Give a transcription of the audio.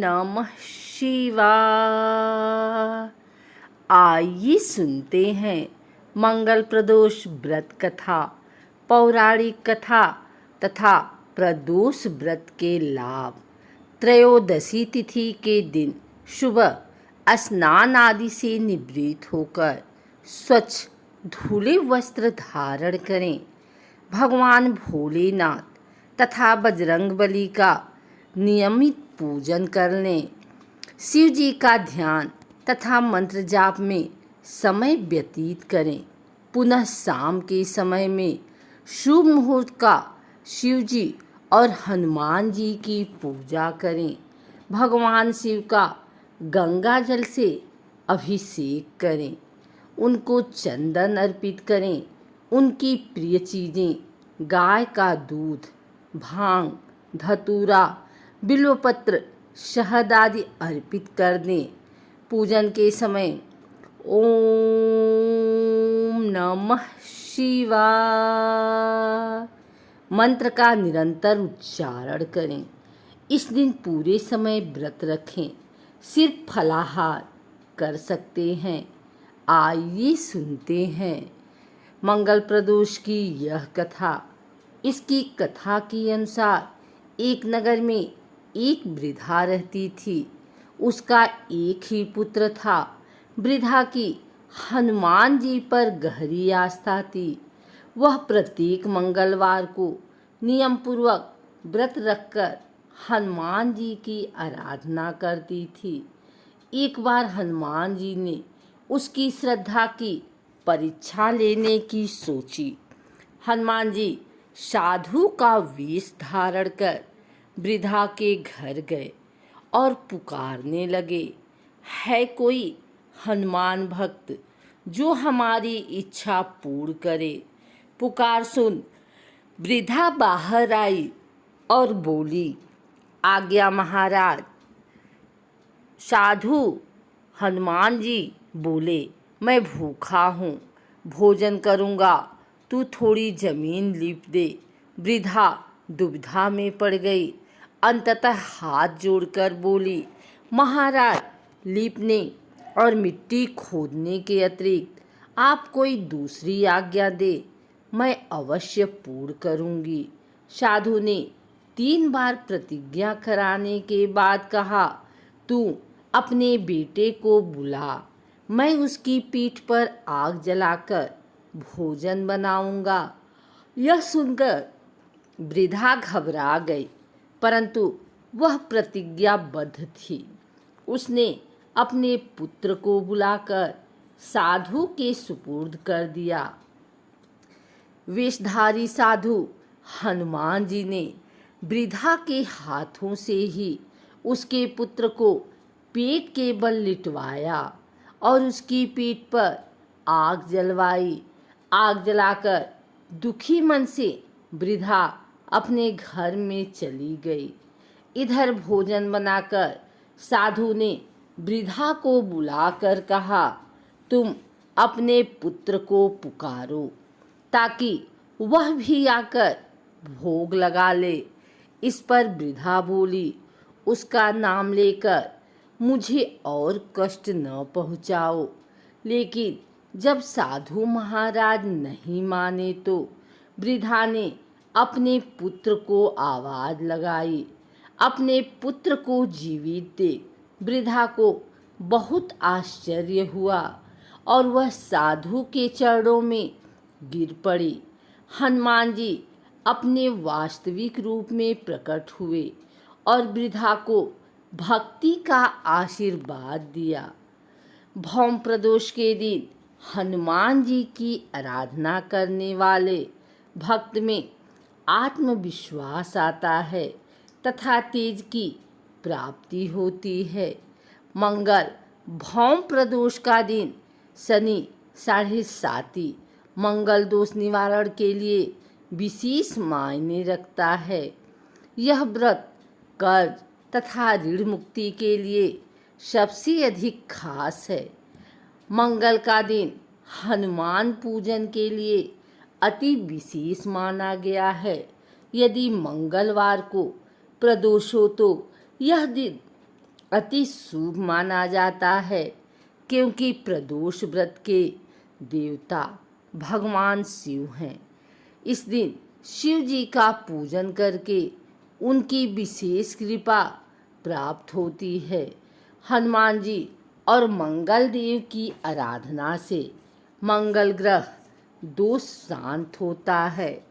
नमः शिवाय। आइए सुनते हैं मंगल प्रदोष व्रत कथा, पौराणिक कथा तथा प्रदोष व्रत के लाभ। त्रयोदशी तिथि के दिन सुबह स्नान आदि से निवृत्त होकर स्वच्छ धुले वस्त्र धारण करें। भगवान भोलेनाथ तथा बजरंगबली का नियमित पूजन कर लें। शिव जी का ध्यान तथा मंत्र जाप में समय व्यतीत करें। पुनः शाम के समय में शुभ मुहूर्त का शिव जी और हनुमान जी की पूजा करें। भगवान शिव का गंगा जल से अभिषेक करें। उनको चंदन अर्पित करें। उनकी प्रिय चीज़ें गाय का दूध, भांग, धतूरा, बिल्वपत्र, शहद आदि अर्पित कर दें। पूजन के समय ओम नमः शिवाय मंत्र का निरंतर उच्चारण करें। इस दिन पूरे समय व्रत रखें। सिर्फ फलाहार कर सकते हैं। आइए सुनते हैं मंगल प्रदोष की यह कथा। इसकी कथा के अनुसार एक नगर में एक वृद्धा रहती थी। उसका एक ही पुत्र था। वृद्धा की हनुमान जी पर गहरी आस्था थी। वह प्रत्येक मंगलवार को नियम पूर्वक व्रत रखकर हनुमान जी की आराधना करती थी। एक बार हनुमान जी ने उसकी श्रद्धा की परीक्षा लेने की सोची। हनुमान जी साधु का वेश धारण कर वृद्धा के घर गए और पुकारने लगे, है कोई हनुमान भक्त जो हमारी इच्छा पूर्ण करे? पुकार सुन वृद्धा बाहर आई और बोली, आज्ञा महाराज। साधु हनुमान जी बोले, मैं भूखा हूँ, भोजन करूँगा, तू थोड़ी जमीन लीप दे। वृद्धा दुविधा में पड़ गई। अंततः हाथ जोड़कर बोली, महाराज, लीपने और मिट्टी खोदने के अतिरिक्त आप कोई दूसरी आज्ञा दे, मैं अवश्य पूर्ण करूँगी। साधु ने 3 बार प्रतिज्ञा कराने के बाद कहा, तू अपने बेटे को बुला, मैं उसकी पीठ पर आग जलाकर भोजन बनाऊंगा। यह सुनकर वृद्धा घबरा गई, परंतु वह प्रतिज्ञाबद्ध थी। उसने अपने पुत्र को बुलाकर साधु के सुपुर्द कर दिया। वेशधारी साधु हनुमान जी ने वृद्धा के हाथों से ही उसके पुत्र को पेट के बल लिटवाया और उसकी पीठ पर आग जलवाई। आग जलाकर दुखी मन से वृद्धा अपने घर में चली गई। इधर भोजन बनाकर साधु ने वृद्धा को बुलाकर कहा, तुम अपने पुत्र को पुकारो ताकि वह भी आकर भोग लगा ले। इस पर वृद्धा बोली, उसका नाम लेकर मुझे और कष्ट न पहुँचाओ। लेकिन जब साधु महाराज नहीं माने तो वृद्धा ने अपने पुत्र को आवाज लगाई। अपने पुत्र को जीवित देख वृद्धा को बहुत आश्चर्य हुआ और वह साधु के चरणों में गिर पड़ी। हनुमान जी अपने वास्तविक रूप में प्रकट हुए और वृद्धा को भक्ति का आशीर्वाद दिया। भौम प्रदोष के दिन हनुमान जी की आराधना करने वाले भक्त में आत्मविश्वास आता है तथा तेज की प्राप्ति होती है। मंगल भौम प्रदोष का दिन शनि 7.5 मंगल दोष निवारण के लिए विशेष मायने रखता है। यह व्रत कर्ज तथा ऋण मुक्ति के लिए सबसे अधिक खास है। मंगल का दिन हनुमान पूजन के लिए अति विशेष माना गया है। यदि मंगलवार को प्रदोष हो तो यह दिन अति शुभ माना जाता है, क्योंकि प्रदोष व्रत के देवता भगवान शिव हैं। इस दिन शिव जी का पूजन करके उनकी विशेष कृपा प्राप्त होती है। हनुमान जी और मंगल देव की आराधना से मंगल ग्रह दोष शांत होता है।